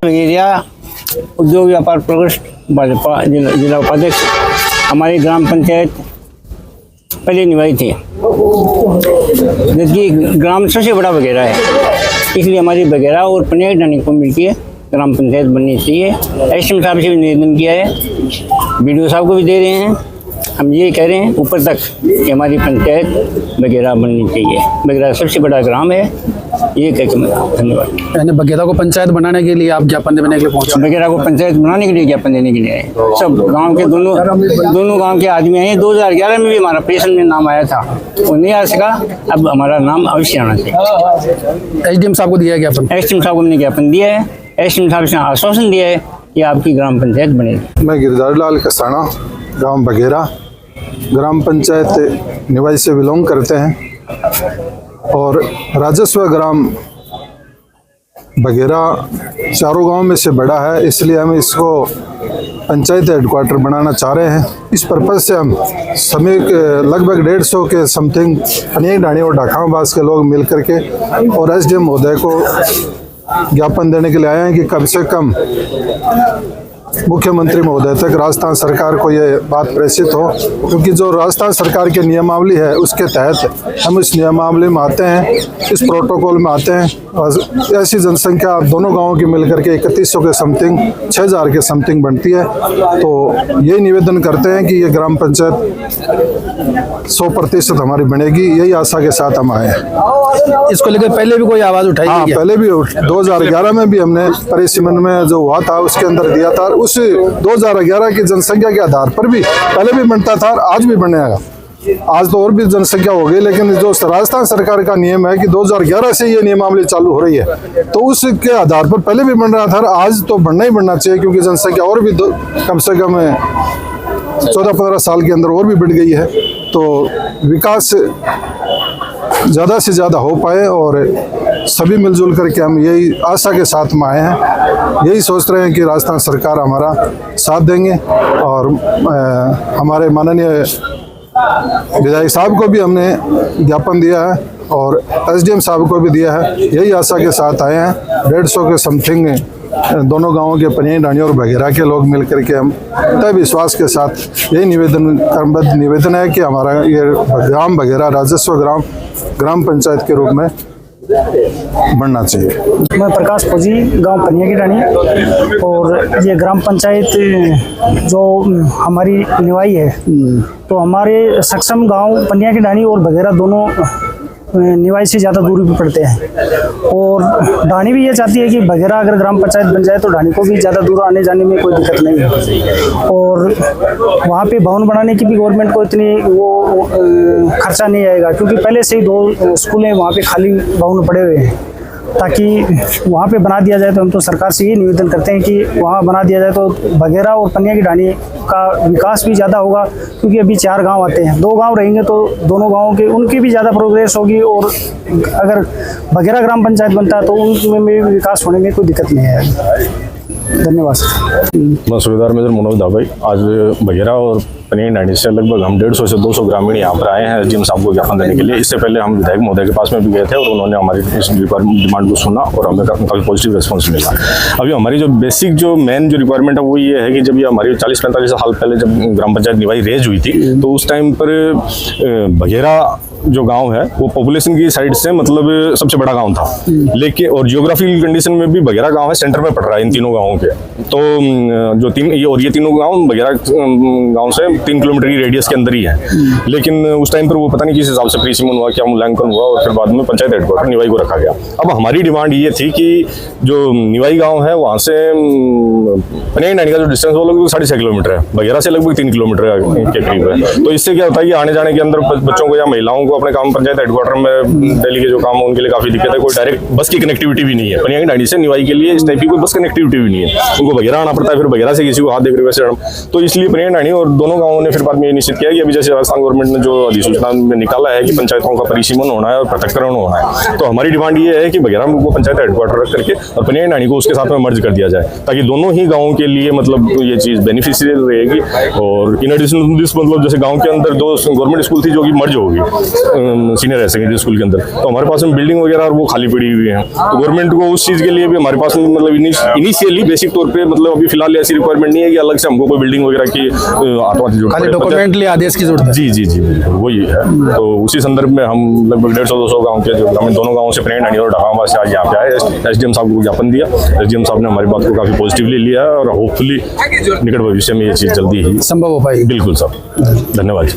बघेरिया उद्योग व्यापार प्रकोष्ठ भाजपा जिला उपाध्यक्ष हमारी ग्राम पंचायत पहले निवाई थी, जबकि ग्राम सबसे बड़ा बघेरा है, इसलिए हमारी बघेरा और पनीर नानी को मिलकर ग्राम पंचायत बननी चाहिए। एसडीएम साहब से भी निवेदन किया है, बीडीओ साहब को भी दे रहे हैं। हम ये कह रहे हैं ऊपर तक कि हमारी पंचायत बघेरा बननी चाहिए। बघेरा सबसे बड़ा ग्राम है, ये कह के मैं धन्यवाद। यानी बघेरा को पंचायत बनाने के लिए आप ज्ञापन देने के लिए पहुंचे? बघेरा को पंचायत बनाने के लिए ज्ञापन देने के लिए आए। सब गांव के दोनों गांव के आदमी आए। 2011 में भी हमारा प्रेषण में नाम आया था, वो नहीं आ सका। अब हमारा नाम अवश्य आना चाहिए। एसडीएम साहब को दिया ज्ञापन? एसडीएम साहब को हमने ज्ञापन दिया है। एसडीएम साहब से आश्वासन दिया है कि आपकी ग्राम पंचायत बनेगी। मैं गिरधारी लाल कसाना, गांव बघेरा, ग्राम पंचायत निवाई से बिलोंग करते हैं और राजस्व ग्राम बघेरा चारों गांव में से बड़ा है, इसलिए हम इसको पंचायत हेडक्वार्टर बनाना चाह रहे हैं। इस पर्पज़ से हम सभी लगभग 150 के समथिंग पनीर ढाणी और ढाकावास के लोग मिल करके और एसडीएम महोदय को ज्ञापन देने के लिए आए हैं कि कम से कम मुख्यमंत्री महोदय तक राजस्थान सरकार को ये बात प्रेषित हो, क्योंकि जो राजस्थान सरकार के नियमावली है उसके तहत हम इस नियमावली में आते हैं, इस प्रोटोकॉल में आते हैं। और ऐसी जनसंख्या दोनों गांवों की मिलकर के 3100 के समथिंग 6000 के समथिंग बनती है। तो यही निवेदन करते हैं कि ये ग्राम पंचायत 100% हमारी बनेगी, यही आशा के साथ हम आए हैं। इसको लेकर पहले भी कोई आवाज़ उठाई? हाँ, पहले भी 2011 में भी हमने परिसीमन में जो हुआ था उसके अंदर दिया था। उस 2011 की जनसंख्या के आधार पर भी पहले भी बनता था और आज भी बनेगा। आज तो और भी जनसंख्या हो गई, लेकिन जो राजस्थान सरकार का नियम है कि 2011 से ये नियमावली चालू हो रही है, तो उसके आधार पर पहले भी बन रहा था। आज तो बनना ही बनना चाहिए, क्योंकि जनसंख्या और भी कम से कम 14-15 साल के अंदर और भी बढ़ गई है। तो विकास ज़्यादा से ज़्यादा हो पाए और सभी मिलजुल करके हम यही आशा के साथ में आए हैं। यही सोच रहे हैं कि राजस्थान सरकार हमारा साथ देंगे और हमारे माननीय विधायक साहब को भी हमने ज्ञापन दिया है और एसडीएम साहब को भी दिया है। यही आशा के साथ आए हैं। 150 के समथिंग दोनों गांवों के पनीर ढाणी और बघेरा के लोग मिलकर के हम तय विश्वास के साथ यही क्रमबद्ध निवेदन है कि हमारा ये ग्राम बघेरा राजस्व ग्राम पंचायत के रूप में बनना चाहिए। मैं प्रकाश फौजी, गांव पनिया की ढाणी, और ये ग्राम पंचायत जो हमारी निवाई है, तो हमारे सक्षम गांव पनिया की ढाणी और बघेरा दोनों निवाई से ज़्यादा दूरी पर पड़ते हैं। और ढाणी भी ये चाहती है कि बघेरा अगर ग्राम पंचायत बन जाए तो ढाणी को भी ज़्यादा दूर आने जाने में कोई दिक्कत नहीं है। और वहाँ पे भवन बनाने की भी गवर्नमेंट को इतनी वो खर्चा नहीं आएगा, क्योंकि पहले से ही 2 स्कूलें वहाँ पे खाली भवन पड़े हुए हैं। ताकि वहाँ पे बना दिया जाए, तो हम तो सरकार से ये निवेदन करते हैं कि वहाँ बना दिया जाए तो बघेरा और पनिया की ढाणी का विकास भी ज़्यादा होगा, क्योंकि अभी 4 गांव आते हैं। 2 गांव रहेंगे तो दोनों गांवों के उनकी भी ज़्यादा प्रोग्रेस होगी, और अगर बघेरा ग्राम पंचायत बनता है तो उनमें भी विकास होने में कोई दिक्कत नहीं है। धन्यवाद सर। मैं सूबेदार मेजर मनोज दाभाई। आज बघेरा और पनीर नानी से लगभग हम 150 से 200 ग्रामीण यहाँ पर आए हैं एसडीएम साहब को ज्ञापन देने के लिए। इससे पहले हम विधायक महोदय के पास में भी गए थे और उन्होंने हमारी इस डिमांड को सुना और हमें काफ़ी पॉजिटिव रिस्पॉन्स मिला। अभी हमारी जो बेसिक जो मेन जो रिक्वायरमेंट है वो ये है कि जब ये हमारी 40-45 साल पहले जब ग्राम पंचायत निवाई रेज हुई थी, तो उस टाइम पर बघेरा जो गांव है वो पॉपुलेशन की साइड से मतलब सबसे बड़ा गांव था, लेकिन और जियोग्राफिकल कंडीशन में भी बघेरा गांव है सेंटर में पड़ रहा है इन तीनों गांवों के। तो जो ये तीनों गांव बघेरा गांव से 3 किलोमीटर की रेडियस के अंदर ही है। लेकिन उस टाइम पर वो पता नहीं किस हिसाब से प्रीसीमन हुआ, क्या मूल्यांकन हुआ, और फिर बाद में पंचायत हेडक्वार्टर निवाई को रखा गया। अब हमारी डिमांड ये थी कि जो निवाई गाँव है वहाँ से पनीर ढाणी का जो डिस्टेंस वो लगभग 6.5 किलोमीटर है, बघेरा से लगभग 3 किलोमीटर के करीब है। तो इससे क्या होता है कि आने जाने के अंदर बच्चों को या महिलाओं हमको अपने काम पंचायत हेडक्वार्टर में दिल्ली के जो काम है उनके लिए काफ़ी दिक्कत है। कोई डायरेक्ट बस की कनेक्टिविटी भी नहीं है। पनिया की ढाणी से निवाई के लिए इस टाइप की कोई बस कनेक्टिविटी भी नहीं है। उनको बघेरा आना पड़ता है, फिर बघेरा से किसी को हाथ देकर वैसे तो इसलिए पनिया की ढाणी और दोनों गाँवों ने फिर बाद में ये निश्चित किया कि अभी जैसे राजस्थान गवर्नमेंट ने जो अधिसूचना में निकाला है कि पंचायतों का परिसीमन होना है और पृथककरण होना है, तो हमारी डिमांड ये है कि बघेरा को पंचायत हेडक्वार्टर रख करके और पनिया की ढाणी को उसके साथ में मर्ज कर दिया जाए, ताकि दोनों ही गाँवों के लिए मतलब ये चीज़ बेनिफिशियल रहेगी। और इन एडिशन टू दिस मतलब जैसे गांव के अंदर दो गवर्नमेंट स्कूल थी जो कि मर्ज होगी सीनियर हायर सेकेंडरी स्कूल के अंदर, तो हमारे पास में बिल्डिंग वगैरह और वो खाली पड़ी हुई है। तो गवर्नमेंट को उस चीज़ के लिए भी हमारे पास में मतलब इनिशियली बेसिक तौर पे मतलब अभी फिलहाल ऐसी रिक्वायरमेंट नहीं है कि अलग से हमको कोई बिल्डिंग वगैरह की खाली डॉक्यूमेंट लिए आदेश की जरूरत है। जी जी जी बिल्कुल वही है। तो उसी संदर्भ में हम लगभग 150-200 गाँव के जो ग्रामीण दोनों गाँवों से पनिया की ढाणी और ढगामा से आज यहाँ पे आए। एसडीएम साहब को ज्ञापन दिया, एसडीएम साहब ने हमारी बात को काफ़ी पॉजिटिवली लिया और होपफुली निकट भविष्य में ये चीज़ जल्दी ही संभव हो पाएगी। बिल्कुल सर, धन्यवाद जी।